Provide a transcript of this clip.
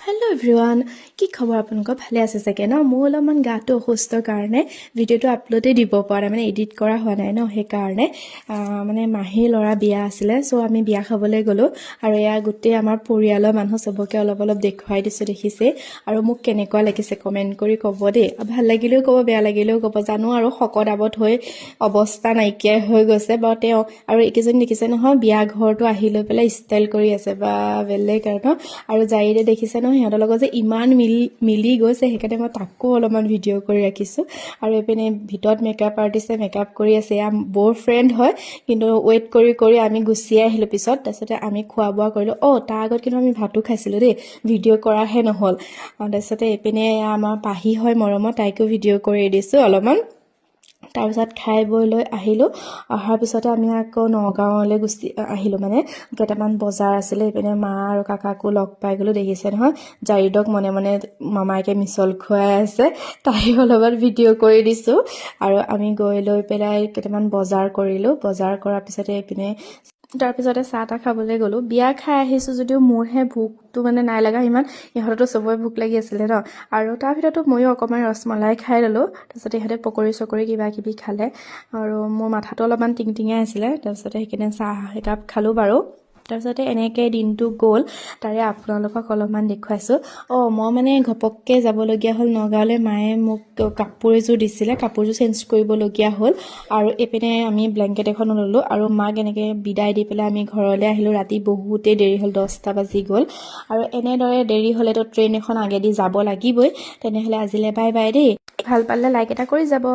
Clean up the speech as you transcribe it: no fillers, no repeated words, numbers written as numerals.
Hello' everyone, কি খবৰ আপোনালোকৰ? ভালে আছে চাগে ন? মোৰ অলপমান গাটো অসুস্থৰ কাৰণে ভিডিঅ'টো আপলোডেই দিব পৰা নাই, মানে এডিট কৰা হোৱা নাই ন, সেইকাৰণে মানে মাহীৰ ল'ৰা বিয়া আছিলে। চ' আমি বিয়া খাবলৈ গ'লোঁ আৰু এয়া গোটেই আমাৰ পৰিয়ালৰ মানুহ চবকে অলপ অলপ দেখুৱাই দিছোঁ, দেখিছে। আৰু মোক কেনেকুৱা লাগিছে কমেণ্ট কৰি ক'ব দেই। ভাল লাগিলেও ক'ব, বেয়া লাগিলেও ক'ব। জানো আৰু শকত আৱত হৈ অৱস্থা নাইকিয়া হৈ গৈছে বাৰু তেওঁ। আৰু এইকেইজনী দেখিছে নহয়, বিয়া ঘৰটো আহি লৈ পেলাই ষ্টাইল কৰি আছে বা বেলেগ আৰু জাইৰে দেখিছে ন, সিহঁতৰ লগত যে ইমান মিলি গৈছে, সেইকাৰণে মই তাকো অলপমান ভিডিঅ' কৰি ৰাখিছোঁ। আৰু এইপিনে ভিতৰত মেকআপ আৰ্টিষ্টে মেকআপ কৰি আছে। এয়া বৰ ফ্ৰেণ্ড হয়, কিন্তু ৱেইট কৰি কৰি আমি গুচি আহিলোঁ পিছত। তাৰপিছতে আমি খোৱা বোৱা কৰিলোঁ। তাৰ আগত কিন্তু আমি ভাতো খাইছিলোঁ দেই, ভিডিঅ' কৰাহে নহ'ল। তাৰপিছতে এইপিনে আমাৰ পাহি হয় মৰমত, তাইকো ভিডিঅ' কৰি দিছোঁ অলপমান। তাৰপিছত খাই বৈ লৈ আহিলোঁ। অহাৰ পিছতে আমি আকৌ নগাঁৱলৈ গুচি আহিলোঁ, মানে কেইটামান বজাৰ আছিলে। এইপিনে মা আৰু কাকাকো লগ পাই গ'লোঁ। দেখিছে নহয়, জাৰিদক মনে মনে মামাইকে মিছল খুৱাই আছে, তাইও অলপমান ভিডিঅ' কৰি দিছোঁ। আৰু আমি গৈ লৈ পেলাই কেইটামান বজাৰ কৰিলোঁ। বজাৰ কৰাৰ পিছতে এইপিনে তাৰপিছতে চাহ তাহ খাবলৈ গ'লোঁ। বিয়া খাই আহিছোঁ যদিও মোৰহে ভোকটো মানে নাই লগা ইমান, ইহঁততো চবৰে ভোক লাগি আছিলে ন। আৰু তাৰ ভিতৰতো ময়ো অকণমান ৰসমলাই খাই ল'লোঁ। তাৰপিছতে ইহঁতে পকৰি চকৰি কিবা কিবি খালে আৰু মোৰ মাথাটো অলপমান টিংটিঙাই আছিলে। তাৰপিছতে সেইকাৰণে চাহ একাপ খালোঁ বাৰু। তাৰপিছতে এনেকৈ দিনটো গ'ল, তাৰে আপোনালোকক অলপমান দেখুৱাইছোঁ। মই মানে ঘপককৈ যাবলগীয়া হ'ল নগাঁৱলৈ। মায়ে মোক কাপোৰ এযোৰ দিছিলে, কাপোৰযোৰ চেঞ্জ কৰিবলগীয়া হ'ল। আৰু এইপিনে আমি ব্লেংকেট এখনো ল'লোঁ আৰু মাক এনেকৈ বিদায় দি পেলাই আমি ঘৰলৈ আহিলোঁ। ৰাতি বহুতেই দেৰি হ'ল, 10টা বাজি গ'ল। আৰু এনেদৰে দেৰি হ'লেতো ট্ৰেইন এখন আগেদি যাব লাগিবই। তেনেহ'লে আজিলৈ বাই বাই দেই। ভাল পালে লাইক এটা কৰি যাব।